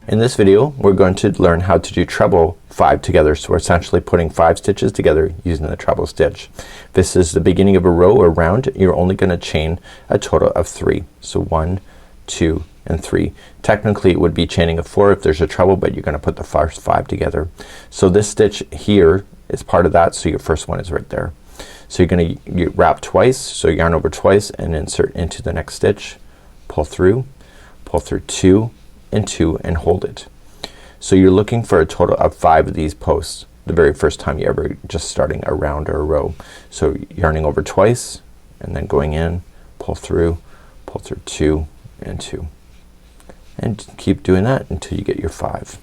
In this video we're going to learn how to do treble 5 together. So we're essentially putting 5 stitches together using the treble stitch. This is the beginning of a row or round. You're only gonna chain a total of 3. So 1, 2 and 3. Technically it would be chaining of 4 if there's a treble, but you're gonna put the first 5 together. So this stitch here is part of that, so your first one is right there. So you're gonna wrap twice, so yarn over twice and insert into the next stitch, pull through 2 and 2 and hold it. So you're looking for a total of 5 of these posts the very first time you ever just starting a round or a row. So yarning over twice and then going in, pull through 2 and 2 and keep doing that until you get your 5.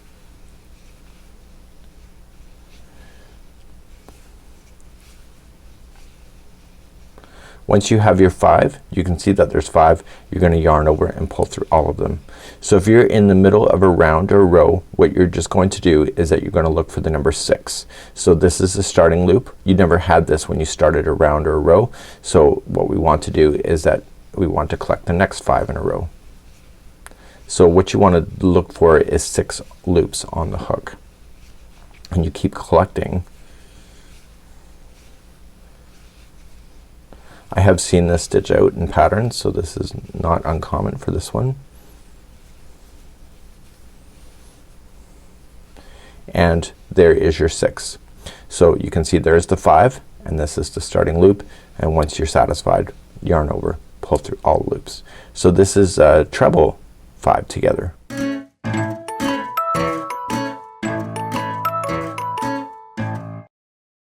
Once you have your 5, you can see that there's 5. You're gonna yarn over and pull through all of them. So if you're in the middle of a round or a row, what you're just going to do is that you're gonna look for the number 6. So this is the starting loop. You never had this when you started a round or a row. So what we want to do is that we want to collect the next 5 in a row. So what you want to look for is 6 loops on the hook, and you keep collecting. I have seen this stitch out in patterns, so this is not uncommon for this one. And there is your 6. So you can see there's the 5 and this is the starting loop, and once you're satisfied, yarn over, pull through all loops. So this is treble 5 together.